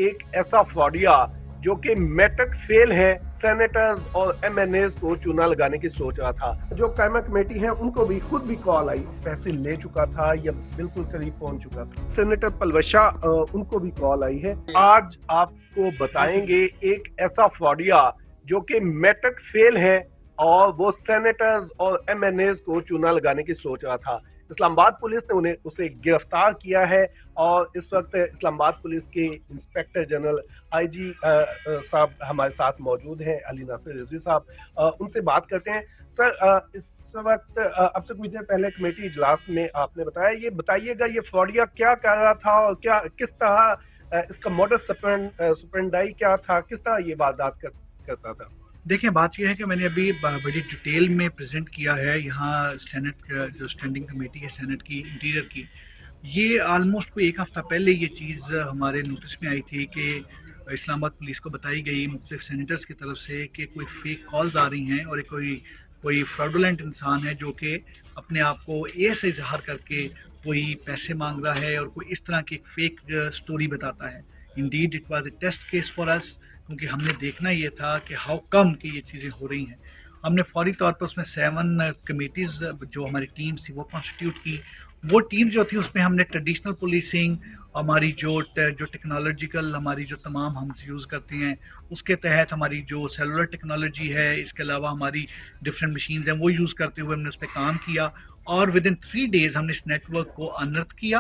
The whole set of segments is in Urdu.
ایک ایسا فراڈیا جو کہ میٹرک فیل ہے سینیٹرز اور ایم این ایز کو چونا لگانے کی سوچ رہا تھا. جو قائمہ کمیٹی ہے ان کو بھی خود بھی کال آئی, پیسے لے چکا تھا یا بالکل قریب پہنچ چکا تھا. سینیٹر پلوشا ان کو بھی کال آئی ہے. آج آپ کو بتائیں گے ایک ایسا فراڈیا جو کہ میٹرک فیل ہے اور وہ سینیٹرز اور ایم این ایز کو چونا لگانے کی سوچ رہا تھا. اسلام آباد پولیس نے اسے گرفتار کیا ہے اور اس وقت اسلام آباد پولیس کے انسپیکٹر جنرل آئی جی صاحب ہمارے ساتھ موجود ہیں, علی ناصر رضوی صاحب. ان سے بات کرتے ہیں. سر, اس وقت اب سے کچھ دیر پہلے کمیٹی اجلاس میں آپ نے بتایا, یہ بتائیے گا یہ فراڈیا کیا کر رہا تھا اور کس طرح اس کا موڈس سپرنڈائی کیا تھا, کس طرح یہ واردات کرتا تھا؟ دیکھیں, بات یہ ہے کہ میں نے ابھی بڑی ڈیٹیل میں پریزنٹ کیا ہے یہاں سینٹ جو اسٹینڈنگ کمیٹی ہے سینٹ کی انٹیریئر کی. یہ آلموسٹ کوئی ایک ہفتہ پہلے یہ چیز ہمارے نوٹس میں آئی تھی کہ اسلام آباد پولیس کو بتائی گئی مختلف سینیٹرز کی طرف سے کہ کوئی فیک کالز آ رہی ہیں اور کوئی فراڈولنٹ انسان ہے جو کہ اپنے آپ کو ایسے اظہار کر کے کوئی پیسے مانگ رہا ہے اور کوئی اس طرح کی ایک فیک سٹوری بتاتا ہے. Indeed it was a test case for us, کیونکہ ہم نے دیکھنا یہ تھا کہ ہاؤ کم کہ یہ چیزیں ہو رہی ہیں. ہم نے فوری طور پر اس میں 7 کمیٹیز جو ہماری ٹیمز تھی وہ کانسٹیٹیوٹ کی. وہ ٹیم جو تھی اس میں ہم نے ٹریڈیشنل پولیسنگ, ہماری جو ٹیکنالوجیکل ہماری جو تمام ہم یوز کرتے ہیں اس کے تحت ہماری جو سیلولر ٹیکنالوجی ہے, اس کے علاوہ ہماری ڈفرینٹ مشینز ہیں وہ یوز کرتے ہوئے ہم نے اس پہ کام کیا اور ودن 3 days ہم نے اس نیٹ ورک کو انرتھ کیا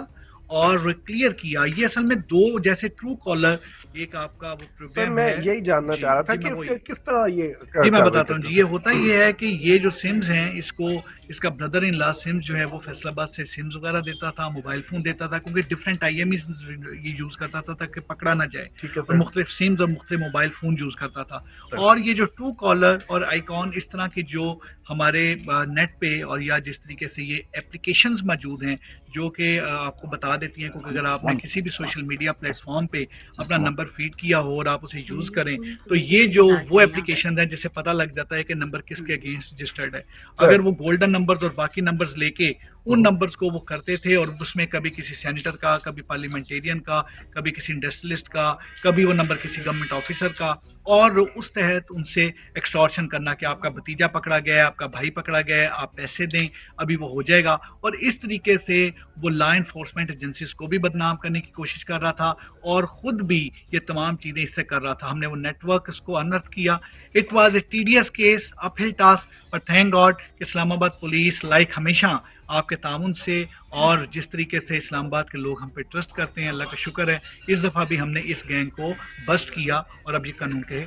اور کلیئر کیا. یہ اصل میں 2 جیسے ٹرو کالر ایک آپ کا وہ پروگرام میں ہے. یہی جاننا چاہ رہا تھا کہ کس طرح یہ میں بتاتا ہوں. یہ ہوتا یہ ہے کہ یہ جو سمز ہیں اس کا بردر ان لا سمز جو ہے وہ فیصل آباد سے سمز وغیرہ دیتا تھا, موبائل فون دیتا تھا, کیونکہ ڈفرینٹ آئی ایم ایز یہ یوز کرتا تھا تاکہ پکڑا نہ جائے, اور مختلف سمز اور مختلف موبائل فون یوز کرتا تھا. اور یہ جو ٹرو کالر اور آئیکن اس طرح کے جو ہمارے نیٹ پہ اور یا جس طریقے سے یہ اپلیکیشنز موجود ہیں جو کہ آپ کو بتا دیتی ہیں, کیونکہ اگر آپ نے کسی بھی سوشل میڈیا پلیٹ فارم پہ اپنا نمبر فیڈ کیا ہو اور آپ اسے یوز کریں تو یہ جو وہ اپلیکیشنز ہیں جس سے پتہ لگ جاتا ہے کہ نمبر کس کے اگینسٹ رجسٹرڈ ہے. اگر وہ گولڈن نمبرز اور باقی نمبرز لے کے ان نمبرز کو وہ کرتے تھے اور اس میں کبھی کسی سینیٹر کا, کبھی پارلیمنٹیرین کا, کبھی کسی انڈسٹریلسٹ کا, کبھی وہ نمبر کسی گورنمنٹ آفیسر کا, اور اس تحت ان سے ایکسٹورشن کرنا کہ آپ کا بھتیجا پکڑا گیا ہے, آپ کا بھائی پکڑا گیا ہے, آپ پیسے دیں ابھی وہ ہو جائے گا. اور اس طریقے سے وہ لا انفورسمنٹ ایجنسیز کو بھی بدنام کرنے کی کوشش کر رہا تھا اور خود بھی یہ تمام چیزیں اس سے کر رہا تھا. ہم نے وہ نیٹ ورک اس کو انرتھ کیا. It was a tedious case, uphill task, per thank God کہ اسلام آباد پولیس لائک ہمیشہ آپ کے تعاون سے اور جس طریقے سے اسلام آباد کے لوگ ہم پہ ٹرسٹ کرتے ہیں, اللہ کا شکر ہے اس دفعہ بھی ہم نے اس گینگ کو بسٹ کیا اور اب یہ قانون کے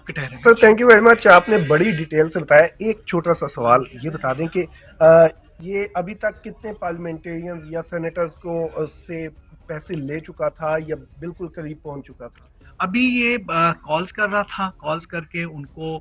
ٹھہرے. سر تھینک یو ویری مچ, آپ نے بڑی ڈیٹیل سے بتایا. ایک چھوٹا سا سوال یہ بتا دیں کہ یہ ابھی تک کتنے پارلیمنٹیرینز یا سینیٹرز کو سے پیسے لے چکا تھا یا بالکل قریب پہنچ چکا تھا؟ ابھی یہ کالز کر رہا تھا, کالز کر کے ان کو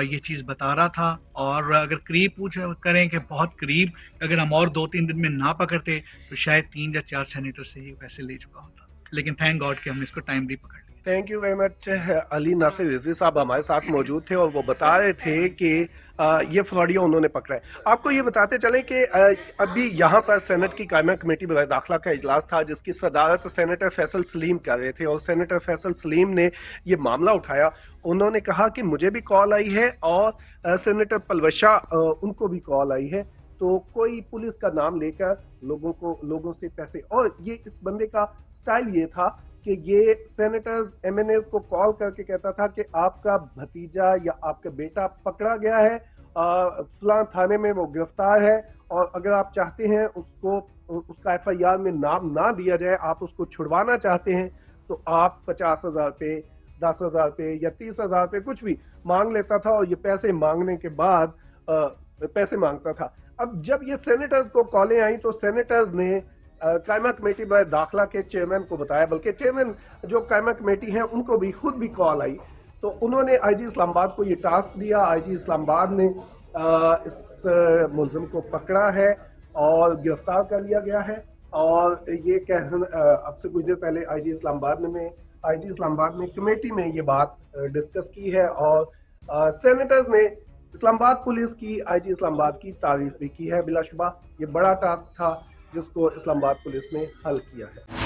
یہ چیز بتا رہا تھا, اور اگر قریب کریں کہ بہت قریب, اگر ہم اور 2-3 دن میں نہ پکڑتے تو شاید 3 یا 4 سینیٹر سے یہ پیسے لے چکا ہوتا. لیکن تھینک گاڈ کہ ہم نے اس کو ٹائملی پکڑ لیا. Thank you very much. Ali Nasir Rizvi صاحب ہمارے ساتھ موجود تھے اور وہ بتا رہے تھے کہ یہ فراڈیا انہوں نے پکڑا ہے. آپ کو یہ بتاتے چلیں کہ ابھی یہاں پر سینٹ کی قائمہ کمیٹی برائے داخلہ کا اجلاس تھا جس کی صدارت سینیٹر فیصل سلیم کر رہے تھے, اور سینیٹر فیصل سلیم نے یہ معاملہ اٹھایا. انہوں نے کہا کہ مجھے بھی کال آئی ہے اور سینیٹر پلوشا ان کو بھی کال آئی ہے, تو کوئی پولیس کا نام لے کر لوگوں سے پیسے, اور یہ اس بندے کا سٹائل یہ تھا کہ یہ سینیٹرز ایم این ایز کو کال کر کے کہتا تھا کہ آپ کا بھتیجا یا آپ کا بیٹا پکڑا گیا ہے, فلاں تھانے میں وہ گرفتار ہے, اور اگر آپ چاہتے ہیں اس کا ایف آئی آر میں نام نہ دیا جائے, آپ اس کو چھڑوانا چاہتے ہیں تو آپ 50,000 روپے, 10,000 روپے یا 30,000 روپے کچھ بھی مانگ لیتا تھا, اور یہ پیسے مانگنے کے بعد پیسے مانگتا تھا. اب جب یہ سینیٹرز کو کالیں آئیں تو سینیٹرز نے قائمہ کمیٹی برائے داخلہ کے چیئرمین کو بتایا, بلکہ چیئرمین جو قائمہ کمیٹی ہیں ان کو بھی خود بھی کال آئی, تو انہوں نے آئی جی اسلام آباد کو یہ ٹاسک دیا. آئی جی اسلام آباد نے اس ملزم کو پکڑا ہے اور گرفتار کر لیا گیا ہے, اور یہ اب سے کچھ دیر پہلے آئی جی اسلام آباد نے کمیٹی میں یہ بات ڈسکس کی ہے, اور سینیٹرز نے اسلام آباد پولیس کی آئی جی اسلام آباد کی تعریف بھی کی ہے. بلا شبہ یہ بڑا ٹاسک تھا جس کو اسلام آباد پولیس نے حل کیا ہے.